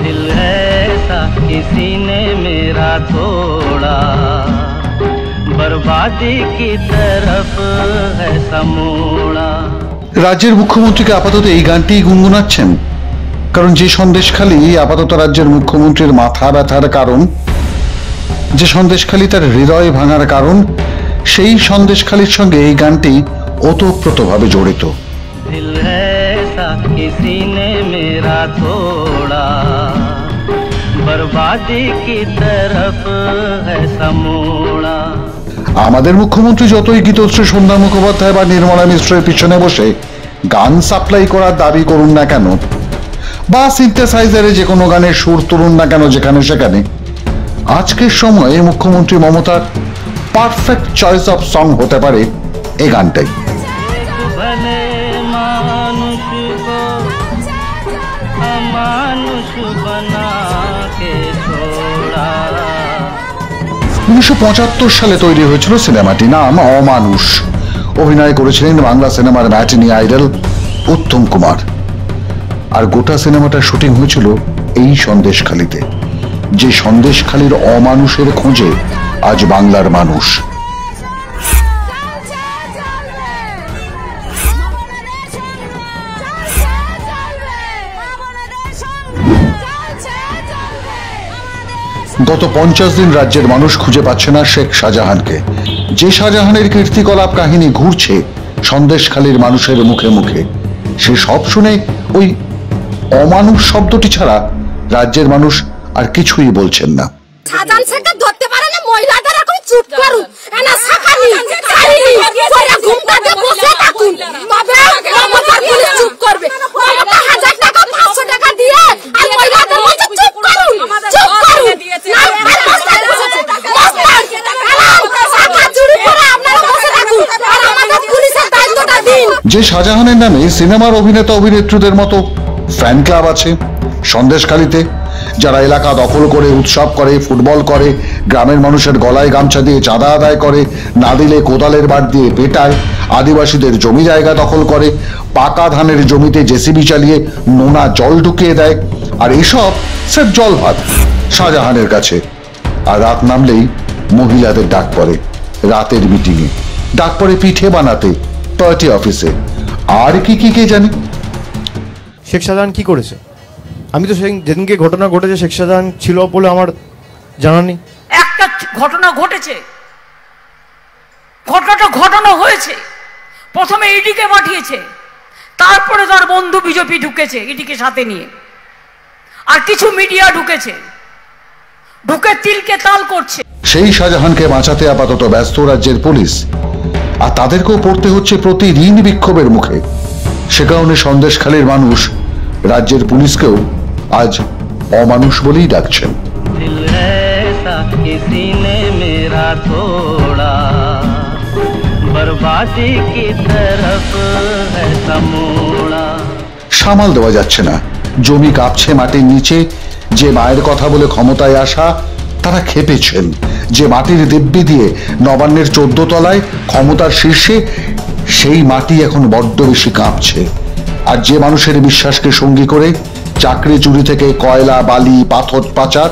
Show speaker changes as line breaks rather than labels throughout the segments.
दिल ऐसा किसी ने मेरा तोड़ा बर्बादी की तरफ है समूड़ा।
রাজ্যের মুখ্যমন্ত্রীকে আপাতত এই গানটি গুনগুনাচ্ছেন, কারণ যে সন্দেশখালী আপাতত রাজ্যের মুখ্যমন্ত্রীর মাথা ব্যথার কারণ, যে সন্দেশখালী তার হৃদয় ভাঙার কারণ, সেই সন্দেশখালীর সঙ্গে এই গানটি ওতপ্রোতভাবে জড়িত।
दिल ऐसा किसी ने मेरा तोड़ा बर्बादी की तरफ है समूड़ा।
আমাদের মুখ্যমন্ত্রী যতই গীতশ্রী সন্ধ্যা মুখোপাধ্যায় বা নির্মলা মিশ্রের পিছনে বসে গান সাপ্লাই করার দাবি করুন না কেন, বা সিনথেসাইজারে যে কোনো গানের সুর তুলুন না কেন যেখানে সেখানে, আজকের সময়ে মুখ্যমন্ত্রী মমতার পারফেক্ট চয়েস অফ সং হতে পারে এই গানটাই। 1975 সালে তৈরি হয়েছিল সিনেমাটি, নাম অমানুষ। অভিনয় করেছিলেন বাংলা সিনেমার ম্যাটিনি আইডল উত্তম কুমার। আর গোটা সিনেমাটার শুটিং হয়েছিল এই সন্দেশখালীতে, যে সন্দেশখালীর অমানুষের খোঁজে আজ বাংলার মানুষ। গত 50 দিন রাজ্যের মানুষ খুঁজে পাচ্ছে না শেখ শাহজাহানকে। যে শাহজাহানের কীর্তিকলাপ কাহিনী ঘুরছে সন্দেশখালীর মানুষের মুখে মুখে, সে সব শুনে ওই অমানুষ শব্দটি ছাড়া রাজ্যের মানুষ আর কিছুই বলছেন না।
শাহজাহান শেখকে ধরতে পারে না, মহিলাদের এখন চুপ করুন, এনা শাখানি চাইনি পরে ঘুমটাতে বসে থাকুন, তবে মমতার পুলিশ চুপ করবে। মমতা 1000 টাকা 500 টাকা দিয়ে আর মহিলাদের মধ্যে চুপ করুন, চুপ করুন।
যে শাহজাহানের নামে সিনেমার অভিনেতা অভিনেত্রীদের মতো ফ্যান ক্লাব আছে সন্দেশখালীতে, যারা এলাকা দখল করে উৎসব করে, ফুটবল করে, গ্রামের মানুষের গলায় গামছা দিয়ে চাঁদা আদায় করে, না দিলে কোদালের বাট দিয়ে পেটায়, আদিবাসীদের জমি জায়গা দখল করে, পাকা ধানের জমিতে জেসিবি চালিয়ে নোনা জল ঢুকিয়ে দেয়। আর এসব স্রেফ জল ভাত শাহজাহানের কাছে। আর রাত নামলেই মহিলাদের ডাক পড়ে রাতের মিটিংয়ে, ডাক পড়ে পিঠে বানাতে, পার্টি অফিসে, আর কি কি কে জানি।
শেখ শাহজাহান কি করেছে? আমি তো যেদিনকে ঘটনা ঘটেছে শেখ শাহজাহান ছিল বলে আমার জানা নেই।
একটা ঘটনা ঘটেছে, ঘটনা হয়েছে। প্রথমে ইডিকে পাঠিয়েছে, তারপরে তার বন্ধু বিজেপি ঢুকেছে ইডিকে সাথে নিয়ে, আর কিছু মিডিয়া ঢুকেছে, ঢুকে তিলকে তাল করছে।
সেই শাহজাহানকে বাঁচাতে আপাতত ব্যস্ত রাজ্যের পুলিশ, আর তাদেরকেও পড়তে হচ্ছে প্রতিদিন বিক্ষোভের মুখে। সে কারণে সন্দেশখালীর মানুষ রাজ্যের পুলিশকেও আজ অমানুষ বলেই ডাকছেন। সামাল দেওয়া যাচ্ছে না, জমি কাঁপছে মাটির নিচে। যে মায়ের কথা বলে ক্ষমতায় আসা তারা খেপেছেন, যে মাটির দিব্যি দিয়ে নবান্নের 14 তলায় ক্ষমতার শীর্ষে, সেই মাটি এখন বড্ড বেশি কাঁপছে। আর যে মানুষের বিশ্বাসকে সঙ্গী করে চাকরি চুরি থেকে কয়লা, বালি, পাথর পাচার,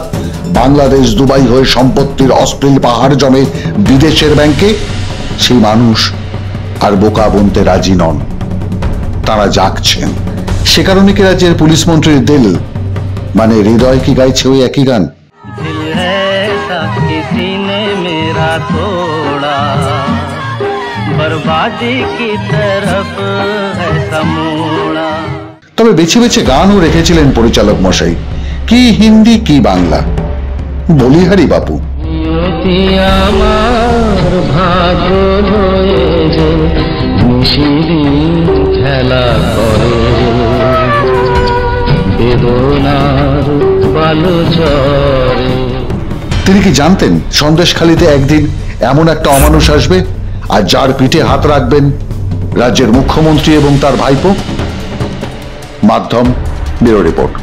বাংলাদেশ দুবাই হয়ে সম্পত্তির অশ্লীল পাহাড় জমে বিদেশের ব্যাংকে, সেই মানুষ আর বোকা বনতে রাজি নন, তারা জাগছেন। সে কারণে কি রাজ্যের পুলিশ মন্ত্রীর দিল মানে হৃদয় কি গাইছে ওই একই গান? তবে বেছে বেছে গানও রেখেছিলেন পরিচালক মশাই, কি হিন্দি কি বাংলা। বলিহারি বাপু,
খেলা করে বেদনার বালু ঝরে।
তিনি কি জানতেন সন্দেশখালীতে একদিন এমন একটা অমানুষ আসবে আর যার পিঠে হাত রাখবেন রাজ্যের মুখ্যমন্ত্রী এবং তার ভাইপো? মাধ্যম ব্যুরো রিপোর্ট।